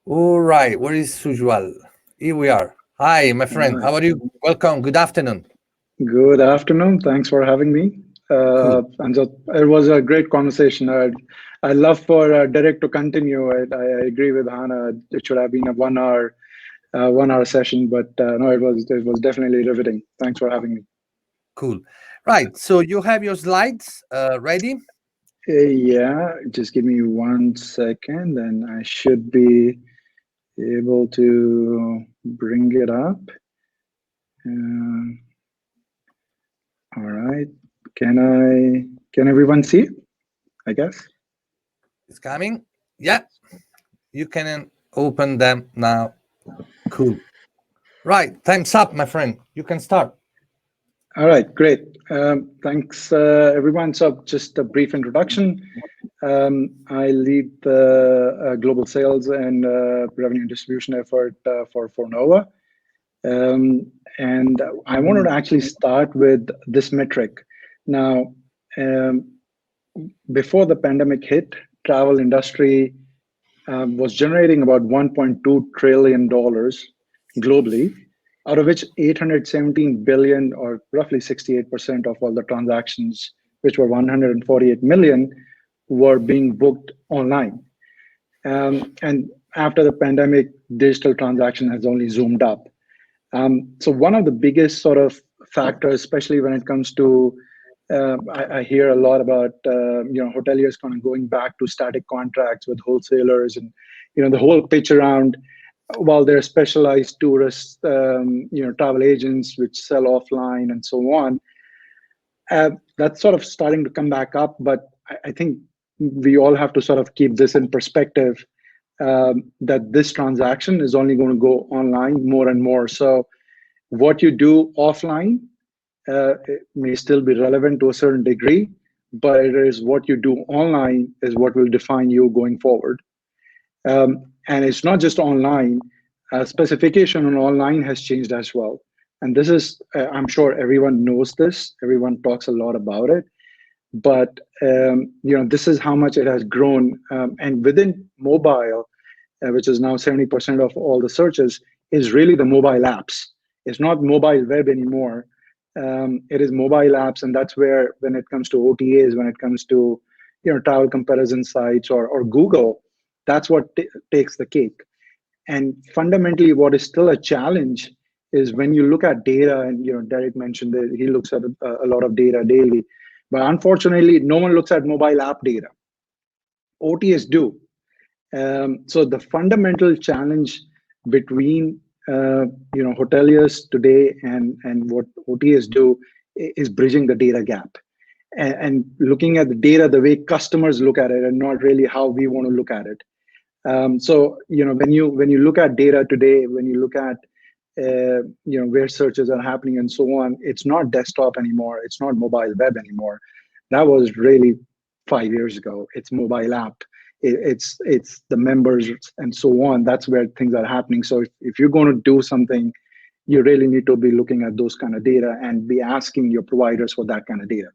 All right, where is Sujwal? Here we are. Hi, my friend. Hi. How are you? Welcome. Good afternoon. Good afternoon. Thanks for having me. Cool. And so it was a great conversation. I love for Derek to continue. I agree with Hannah. It should have been a 1 hour session, but no, it was definitely riveting. Thanks for having me. Cool. Right. So you have your slides ready? Yeah, just give me 1 second, and I should be able to bring it up. Um, all right. Can everyone see? I guess. It's coming. Yeah. You can open them now. Cool. Right. Time's up, my friend. You can start. All right, great. Thanks, everyone. So, just a brief introduction. I lead the global sales and revenue and distribution effort for Fornova. And I wanted to actually start with this metric. Now, um, before the pandemic hit, travel industry was generating about $1.2 trillion globally, out of which 817 billion, or roughly 68% of all the transactions, which were 148 million, were being booked online. And after the pandemic, digital transaction has only zoomed up. So one of the biggest sort of factors, especially when it comes to, I hear a lot about hoteliers kind of going back to static contracts with wholesalers, and the whole pitch around, while there are specialized tourist travel agents which sell offline and so on. That's sort of starting to come back up, but I think we all have to sort of keep this in perspective, that this transaction is only going to go online more and more. So what you do offline, it may still be relevant to a certain degree, but it is what you do online is what will define you going forward. And it's not just online. Specification on online has changed as well. And this is, I'm sure everyone knows this. Everyone talks a lot about it. But this is how much it has grown. And within mobile, which is now 70% of all the searches, is really the mobile apps. It's not mobile web anymore. It is mobile apps, and that's where, when it comes to OTAs, when it comes to travel comparison sites, or Google, that's what takes the cake. And fundamentally, what is still a challenge is when you look at data, and Derek mentioned that he looks at a lot of data daily, but unfortunately, no one looks at mobile app data. OTAs do. So the fundamental challenge between hoteliers today and what OTAs do is bridging the data gap, and looking at the data the way customers look at it, and not really how we want to look at it. So when you look at data today, when you look at where searches are happening and so on, it's not desktop anymore, it's not mobile web anymore. That was really 5 years ago. It's mobile app. It's the members and so on. That's where things are happening. So if you're going to do something, you really need to be looking at those kind of data and be asking your providers for that kind of data.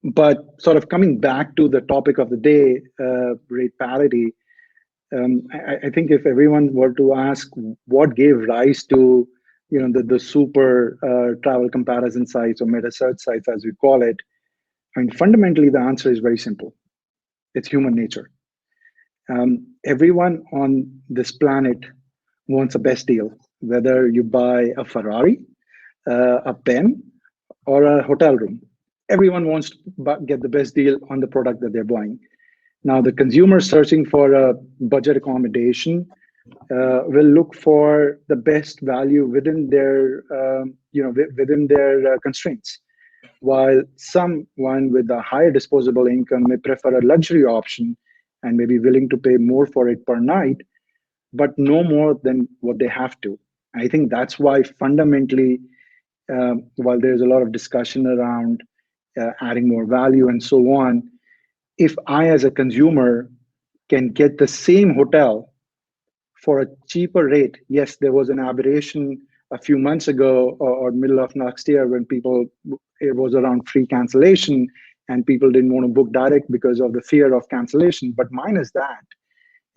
But sort of coming back to the topic of the day, rate parity, I think if everyone were to ask what gave rise to the super travel comparison sites, or meta search sites as we call it, I mean, fundamentally the answer is very simple. It's human nature. Everyone on this planet wants a best deal, whether you buy a Ferrari, a pen, or a hotel room. Everyone wants to get the best deal on the product that they're buying. Now, the consumer searching for a budget accommodation will look for the best value within their, within their constraints. While someone with a higher disposable income may prefer a luxury option and may be willing to pay more for it per night, but no more than what they have to. I think that's why fundamentally, while there's a lot of discussion around adding more value and so on, if I, as a consumer, can get the same hotel for a cheaper rate, yes, there was an aberration a few months ago, or middle of next year, when it was around free cancellation, and people didn't want to book direct because of the fear of cancellation. But minus that,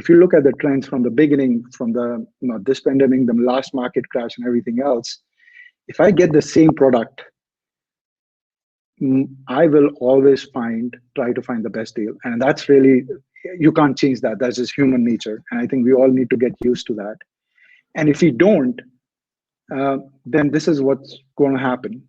if you look at the trends from the beginning, from the this pandemic, the last market crash, and everything else, if I get the same product, I will always try to find the best deal. And that's really, you can't change that. That's just human nature. And I think we all need to get used to that. And if we don't, then this is what's going to happen.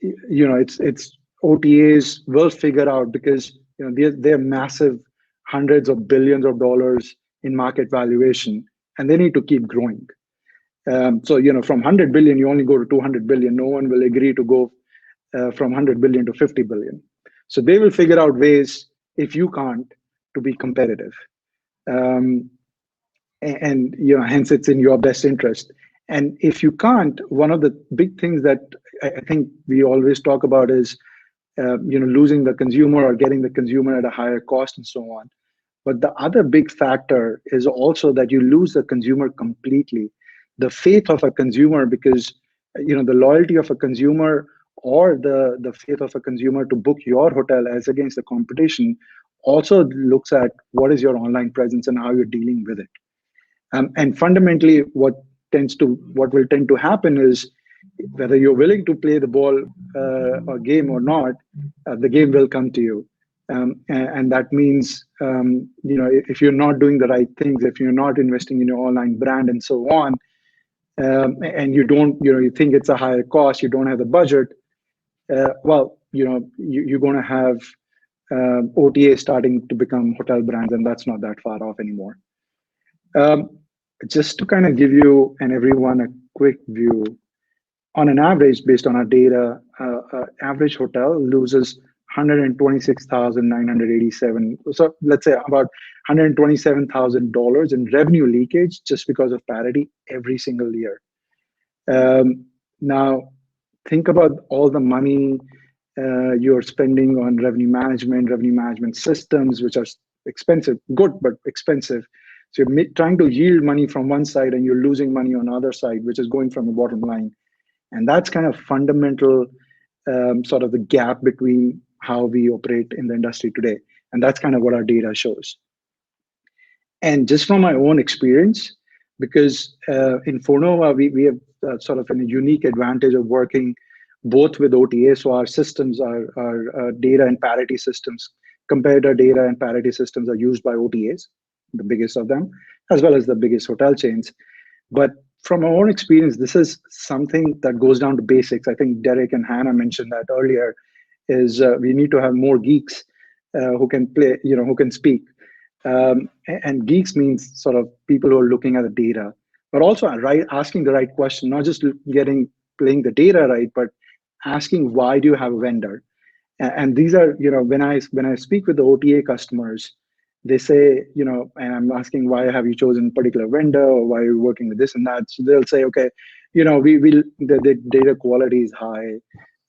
It's OTAs will figure out, because they're massive, hundreds of billions of dollars in market valuation, and they need to keep growing. So from 100 billion, you only go to 200 billion. No one will agree to go from 100 billion to 50 billion. So they will figure out ways, if you can't, to be competitive. And hence it's in your best interest. And if you can't, one of the big things that I think we always talk about is losing the consumer or getting the consumer at a higher cost and so on. But the other big factor is also that you lose the consumer completely, the faith of a consumer, because the loyalty of a consumer, or the faith of a consumer to book your hotel as against the competition, also looks at what is your online presence and how you're dealing with it. And fundamentally, what will tend to happen is, whether you're willing to play the ball or game or not, the game will come to you. And that means, if you're not doing the right things, if you're not investing in your online brand and so on, and you think it's a higher cost, you don't have the budget, you're going to have OTA starting to become hotel brands, and that's not that far off anymore. Just to kind of give you and everyone a quick view, on an average, based on our data, average hotel loses $126,987. So let's say about $127,000 in revenue leakage just because of parity every single year. Now, think about all the money you're spending on revenue management systems, which are expensive, good, but expensive. So you're trying to yield money from one side and you're losing money on the other side, which is going from the bottom line. And that's kind of fundamental, sort of the gap between how we operate in the industry today. And that's kind of what our data shows. And just from my own experience, because in Fornova, we have sort of a unique advantage of working both with OTA. So our systems, our data and parity systems, comparator data and parity systems are used by OTAs, the biggest of them, as well as the biggest hotel chains. But from our own experience, this is something that goes down to basics. I think Derek and Hannah mentioned that earlier, is we need to have more geeks who can play, who can speak. And geeks means sort of people who are looking at the data, but also asking the right question, not just playing the data right, but asking, why do you have a vendor? And these are, when I speak with the OTA customers, they say, and I'm asking, why have you chosen a particular vendor, or why are you working with this and that? So they'll say, okay, the data quality is high,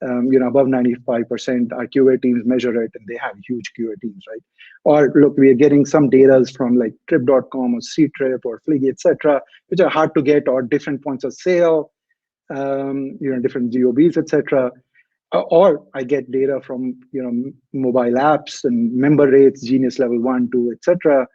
above 95%. Our QA teams measure it, and they have huge QA teams, right? Or look, we are getting some data from like Trip.com or Ctrip or Fliggy, etc., which are hard to get, or different points of sale, different GOBs, etc. Or I get data from mobile apps and member rates, Genius level 1, 2, etc.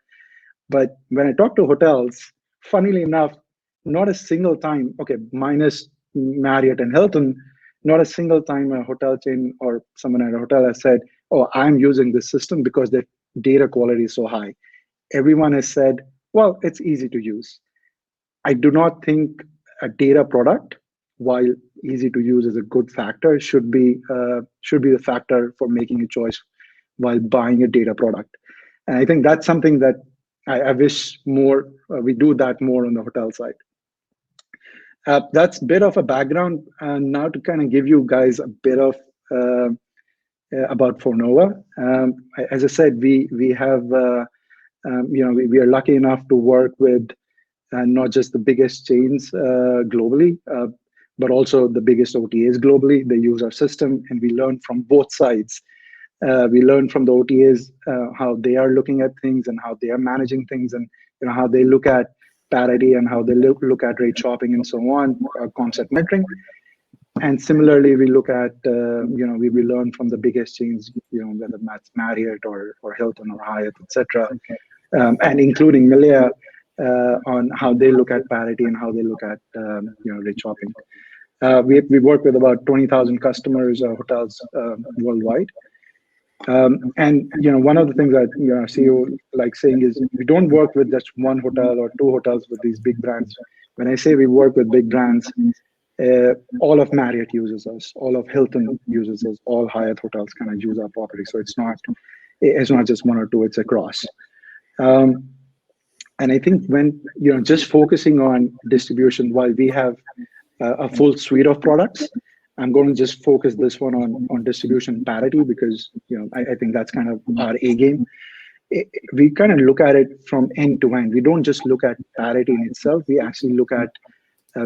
But when I talk to hotels, funnily enough, not a single time, okay, minus Marriott and Hilton, not a single time a hotel chain or someone at a hotel has said, oh, I'm using this system because the data quality is so high. Everyone has said, well, it's easy to use. I do not think a data product, while easy to use is a good factor, should be the factor for making a choice while buying a data product. And I think that's something that I wish more we do that more on the hotel side. That's a bit of a background. And now to kind of give you guys a bit of about Fornova. As I said, we have we are lucky enough to work with not just the biggest chains globally, but also the biggest OTAs globally. They use our system, and we learn from both sides. We learn from the OTAs how they are looking at things and how they are managing things, and how they look at parity and how they look at rate shopping and so on, concept metering. And similarly, we look at we learn from the biggest chains, whether that's Marriott or Hilton or Hyatt, etc. and including Milia on how they look at parity and how they look at rate shopping. We work with about 20,000 customers, hotels worldwide. And one of the things that CEO like saying is we don't work with just one hotel or two hotels with these big brands. When I say we work with big brands, all of Marriott uses us, all of Hilton uses us, all Hyatt hotels kind of use our property. So it's not just one or two; it's across. And I think when just focusing on distribution, while we have a full suite of products, I'm going to just focus this one on distribution parity because I think that's kind of our A game. We kind of look at it from end to end. We don't just look at parity in itself. We actually look at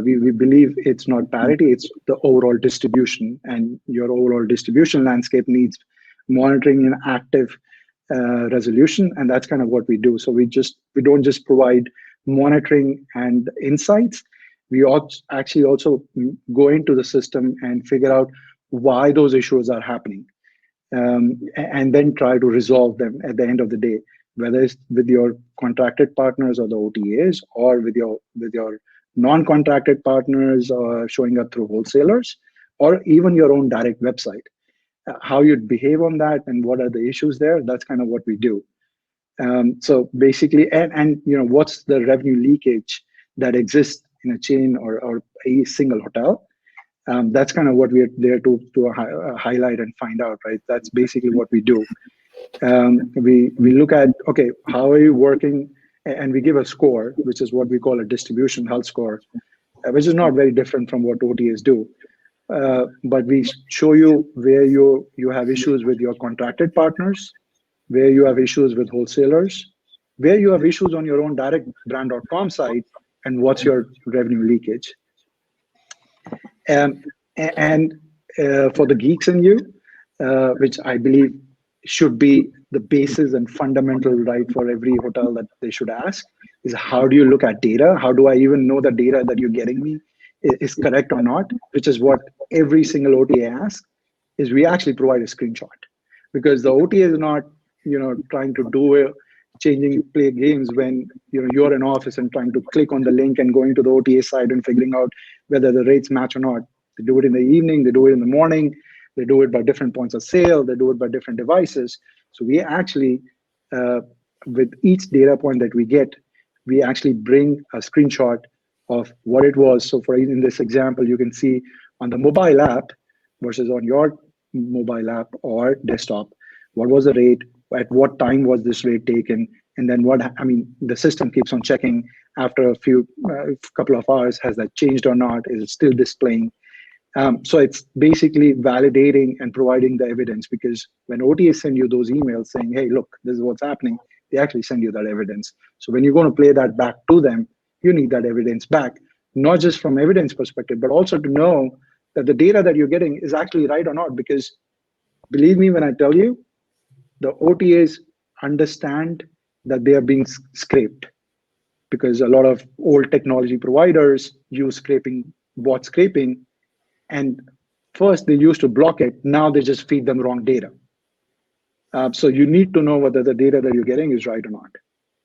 we believe it's not parity, it's the overall distribution, and your overall distribution landscape needs monitoring and active resolution, and that's kind of what we do. So we don't just provide monitoring and insights. We actually also go into the system and figure out why those issues are happening, and then try to resolve them at the end of the day, whether it's with your contracted partners or the OTAs, or with your non-contracted partners showing up through wholesalers, or even your own direct website. How you'd behave on that and what are the issues there, that's kind of what we do. So basically, and what's the revenue leakage that exists in a chain or a single hotel. That's kind of what we're there to highlight and find out, right? That's basically what we do. We look at, okay, how are you working? And we give a score, which is what we call a distribution health score, which is not very different from what OTAs do. But we show you where you have issues with your contracted partners, where you have issues with wholesalers, where you have issues on your own direct brand.com site, and what's your revenue leakage. And for the geeks in you, which I believe should be the basis and fundamental right for every hotel that they should ask, is how do you look at data? How do I even know the data that you're getting me is correct or not? Which is what every single OTA asks, is we actually provide a screenshot. Because the OTA is not trying to do play games when you're in office and trying to click on the link and going to the OTA site and figuring out whether the rates match or not. They do it in the evening, they do it in the morning, they do it by different points of sale, they do it by different devices. So we actually, with each data point that we get, we actually bring a screenshot of what it was. So in this example, you can see on the mobile app versus on your mobile app or desktop, what was the rate, at what time was this rate taken, and then the system keeps on checking after a couple of hours, has that changed or not, is it still displaying? So it's basically validating and providing the evidence, because when OTAs send you those emails saying, hey, look, this is what's happening, they actually send you that evidence. So when you're going to play that back to them, you need that evidence back, not just from evidence perspective, but also to know that the data that you're getting is actually right or not. Because believe me when I tell you, the OTAs understand that they are being scraped, because a lot of old technology providers use bot scraping, and first they used to block it, now they just feed them wrong data. So you need to know whether the data that you're getting is right or not.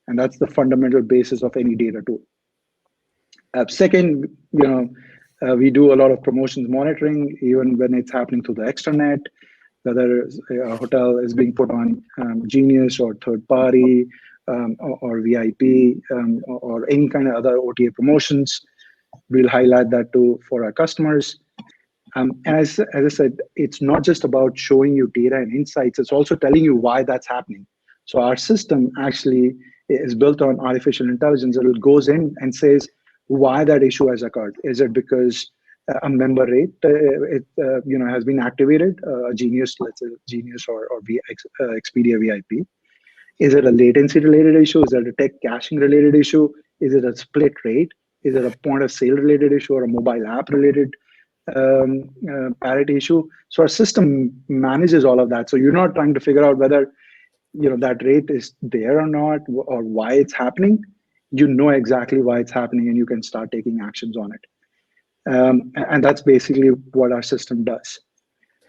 And that's the fundamental basis of any data tool. Second, we do a lot of promotions monitoring, even when it's happening through the extranet, whether a hotel is being put on Genius or third party or VIP or any kind of other OTA promotions. We'll highlight that for our customers. And as I said, it's not just about showing you data and insights, it's also telling you why that's happening. So our system actually is built on artificial intelligence. It goes in and says why that issue has occurred. Is it because a member rate has been activated, Genius, let's say Genius or Expedia VIP? Is it a latency related issue? Is it a tech caching related issue? Is it a split rate? Is it a point of sale related issue or a mobile app related parity issue? So our system manages all of that. So you're not trying to figure out whether that rate is there or not, or why it's happening. You know exactly why it's happening, and you can start taking actions on it. And that's basically what our system does.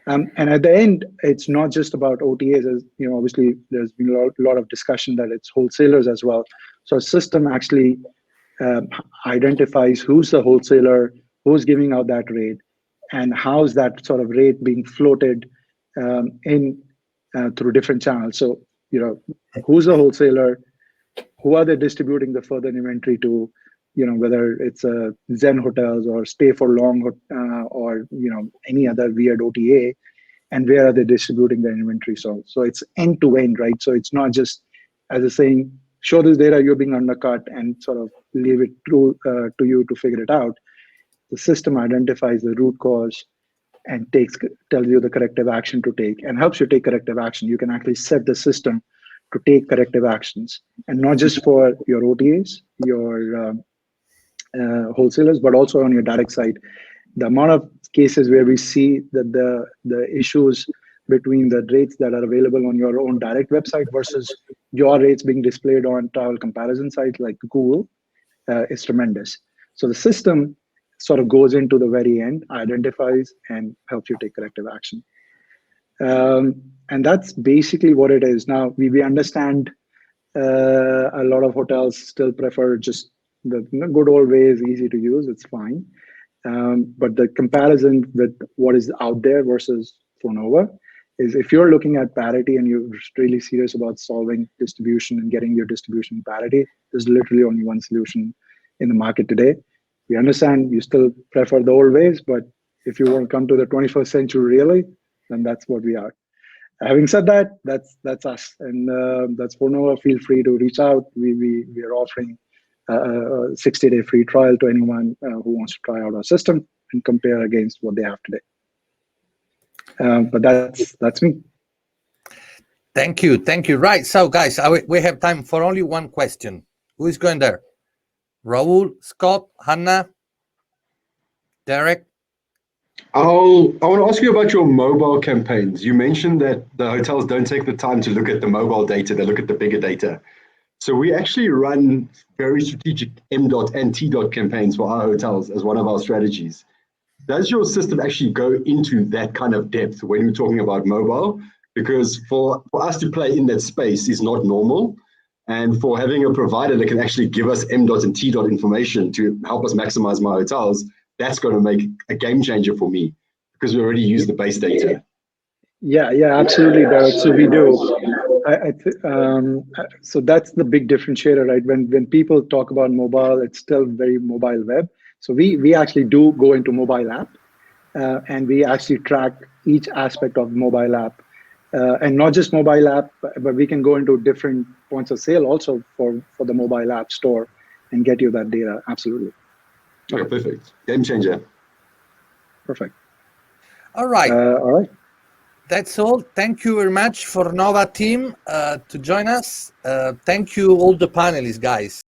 And at the end, it's not just about OTAs. As you know, obviously, there's been a lot of discussion that it's wholesalers as well. So a system actually identifies who's the wholesaler, who's giving out that rate, and how's that sort of rate being floated in through different channels. So, you know, who's the wholesaler, who are they distributing the further inventory to, you know, whether it's Zen Hotels or Stay for Long or, you know, any other weird OTA, and where are they distributing their inventory. So it's end to end, right? So it's not just as a saying, show this data, you're being undercut, and sort of leave it to you to figure it out. The system identifies the root cause and tells you the corrective action to take and helps you take corrective action. You can actually set the system to take corrective actions, and not just for your OTAs, your wholesalers, but also on your direct side. The amount of cases where we see that the issues between the rates that are available on your own direct website versus your rates being displayed on travel comparison sites like Google is tremendous. So the system sort of goes into the very end, identifies, and helps you take corrective action. And that's basically what it is. Now, we understand a lot of hotels still prefer just the good old ways, easy to use, it's fine. But the comparison with what is out there versus Fornova is, if you're looking at parity and you're really serious about solving distribution and getting your distribution parity, there's literally only one solution in the market today. We understand you still prefer the old ways, but if you want to come to the 21st century really, then that's what we are. Having said that, that's us, and that's Fornova. Feel free to reach out. We are offering a 60-day free trial to anyone who wants to try out our system and compare against what they have today. But that's me. Thank you. Right, so guys, we have time for only one question. Who is going there? Raul, Scott, Hannah, Derek? I want to ask you about your mobile campaigns. You mentioned that the hotels don't take the time to look at the mobile data, they look at the bigger data. So we actually run very strategic M. and T. campaigns for our hotels as one of our strategies. Does your system actually go into that kind of depth when you're talking about mobile? Because for us to play in that space is not normal. And for having a provider that can actually give us M. and T. information to help us maximize my hotels, that's going to make a game changer for me, because we already use the base data. Yeah, absolutely, Derek. So we do. So that's the big differentiator, right? When people talk about mobile, it's still very mobile web. So we actually do go into mobile app, and we actually track each aspect of mobile app, and not just mobile app, but we can go into different points of sale also for the mobile app store and get you that data. Absolutely. Okay, perfect. Game changer. Perfect. All right. All right. That's all. Thank you very much, Fornova team, to join us. Thank you all the panelists, guys.